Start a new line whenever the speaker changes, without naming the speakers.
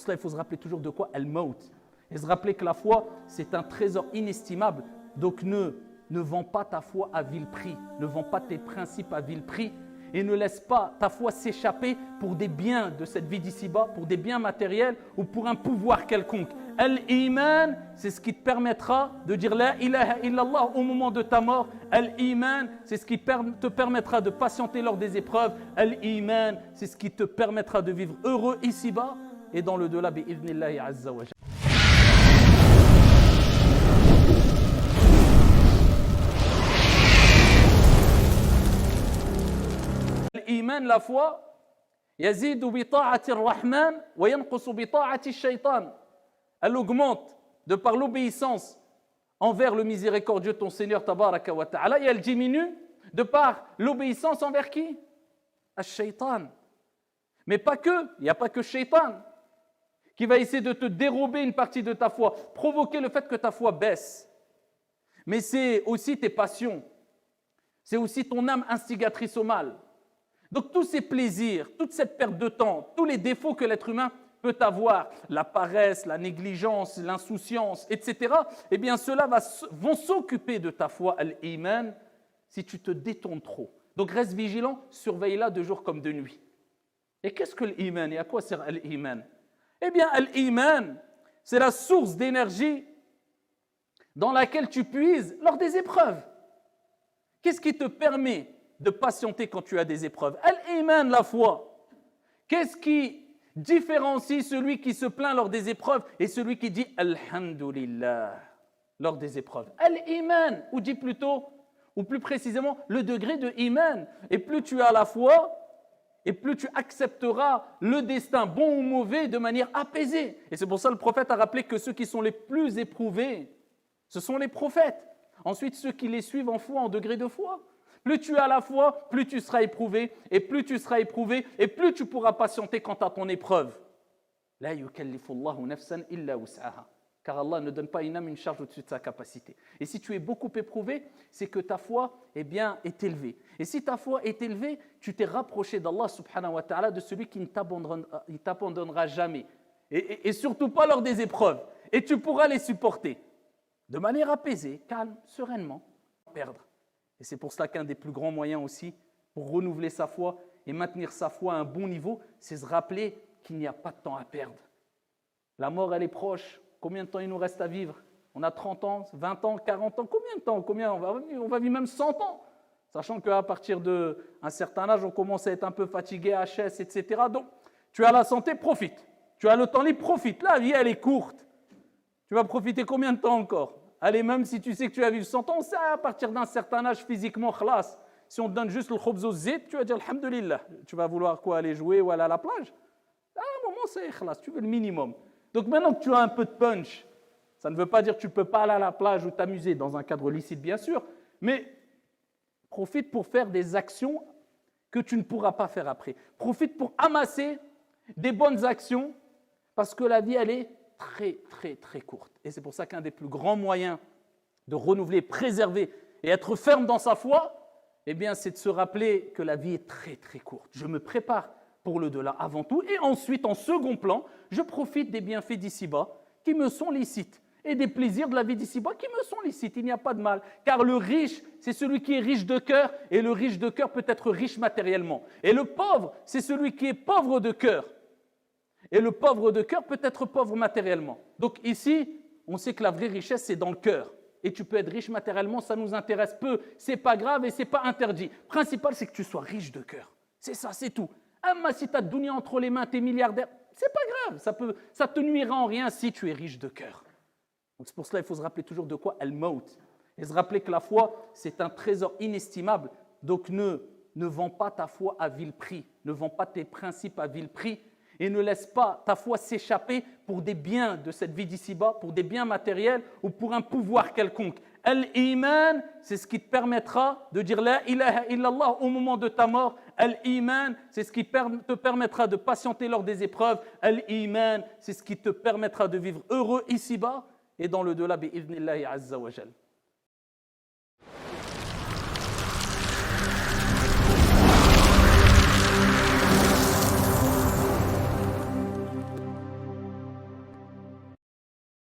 cela, il faut se rappeler toujours de quoi? Al-Maut. Et se rappeler que la foi, c'est un trésor inestimable. Donc ne vends pas ta foi à vil prix. Ne vends pas tes principes à vil prix. Et ne laisse pas ta foi s'échapper pour des biens de cette vie d'ici-bas, pour des biens matériels ou pour un pouvoir quelconque. Al-Iman, c'est ce qui te permettra de dire La ilaha illallah au moment de ta mort. Al-Iman, c'est ce qui te permettra de patienter lors des épreuves. Al-Iman, c'est ce qui te permettra de vivre heureux ici-bas et dans le delà bi'idhnillahi azza wa jalla. L'iman, la foi, yazidu bi ta'ati ar-Rahman wa yanqusu bi ta'ati ash-shaytan. Elle augmente de par l'obéissance envers le miséricordieux ton Seigneur tabaraka wa ta'ala et elle diminue de par l'obéissance envers qui? Ash-shaytan. Mais pas que, il n'y a pas que shaytan qui va essayer de te dérober une partie de ta foi, provoquer le fait que ta foi baisse. Mais c'est aussi tes passions, c'est aussi ton âme instigatrice au mal. Donc tous ces plaisirs, toute cette perte de temps, tous les défauts que l'être humain peut avoir, la paresse, la négligence, l'insouciance, etc., eh bien ceux-là vont s'occuper de ta foi, al-Iman, si tu te détournes trop. Donc reste vigilant, surveille-la de jour comme de nuit. Et qu'est-ce que l'Iman et à quoi sert al-Iman? Eh bien al-Iman, c'est la source d'énergie dans laquelle tu puises lors des épreuves. Qu'est-ce qui te permet de patienter quand tu as des épreuves? Al-Iman, la foi. Qu'est-ce qui différencie celui qui se plaint lors des épreuves et celui qui dit Alhamdulillah lors des épreuves? Al-Iman, ou dit plutôt, ou plus précisément, le degré de Iman. Et plus tu as la foi, et plus tu accepteras le destin, bon ou mauvais, de manière apaisée. Et c'est pour ça que le prophète a rappelé que ceux qui sont les plus éprouvés, ce sont les prophètes. Ensuite, ceux qui les suivent en foi, en degré de foi. Plus tu as la foi, plus tu seras éprouvé, et plus tu seras éprouvé, et plus tu pourras patienter quant à ton épreuve. La yukallifullahu nafsan illa wus'aha. Car Allah ne donne pas à une âme une charge au-dessus de sa capacité. Et si tu es beaucoup éprouvé, c'est que ta foi est élevée. Et si ta foi est élevée, tu t'es rapproché d'Allah subhanahu wa ta'ala, de celui qui ne t'abandonnera jamais. Et surtout pas lors des épreuves. Et tu pourras les supporter de manière apaisée, calme, sereinement, perdre. Et c'est pour cela qu'un des plus grands moyens aussi pour renouveler sa foi et maintenir sa foi à un bon niveau, c'est se rappeler qu'il n'y a pas de temps à perdre. La mort, elle est proche. Combien de temps il nous reste à vivre? On a 30 ans, 20 ans, 40 ans. Combien de temps? On va vivre même 100 ans. Sachant qu'à partir d'un certain âge, on commence à être un peu fatigué, HS, etc. Donc, tu as la santé, profite. Tu as le temps libre, profite. La vie, elle est courte. Tu vas profiter combien de temps encore? Allez, même si tu sais que tu vas vivre 100 ans, c'est à partir d'un certain âge physiquement, khlas. Si on te donne juste le khobz au zit, tu vas dire alhamdulillah. Tu vas vouloir quoi? Aller jouer ou aller à la plage? À un moment, c'est khlas, tu veux le minimum. Donc maintenant que tu as un peu de punch, ça ne veut pas dire que tu ne peux pas aller à la plage ou t'amuser dans un cadre licite, bien sûr, mais profite pour faire des actions que tu ne pourras pas faire après. Profite pour amasser des bonnes actions parce que la vie, elle est très, très, très courte. Et c'est pour ça qu'un des plus grands moyens de renouveler, préserver et être ferme dans sa foi, eh bien, c'est de se rappeler que la vie est très, très courte. Je me prépare pour le delà avant tout. Et ensuite, en second plan, je profite des bienfaits d'ici-bas qui me sont licites et des plaisirs de la vie d'ici-bas qui me sont licites. Il n'y a pas de mal. Car le riche, c'est celui qui est riche de cœur et le riche de cœur peut être riche matériellement. Et le pauvre, c'est celui qui est pauvre de cœur. Et le pauvre de cœur peut être pauvre matériellement. Donc ici, on sait que la vraie richesse, c'est dans le cœur. Et tu peux être riche matériellement, ça nous intéresse peu. C'est pas grave et c'est pas interdit. Le principal, c'est que tu sois riche de cœur. C'est ça, c'est tout. Amma si tu as dunya entre les mains, tu es milliardaire, c'est pas grave. Ça te nuira en rien si tu es riche de cœur. Donc c'est pour cela qu'il faut se rappeler toujours de quoi? Al-Maut. Et se rappeler que la foi, c'est un trésor inestimable. Donc ne vends pas ta foi à vil prix. Ne vends pas tes principes à vil prix. Et ne laisse pas ta foi s'échapper pour des biens de cette vie d'ici-bas, pour des biens matériels ou pour un pouvoir quelconque. Al-Iman, c'est ce qui te permettra de dire La ilaha illallah au moment de ta mort. Al-Iman, c'est ce qui te permettra de patienter lors des épreuves. Al-Iman, c'est ce qui te permettra de vivre heureux ici-bas et dans le delà bi'idhnillahi azza wa jal.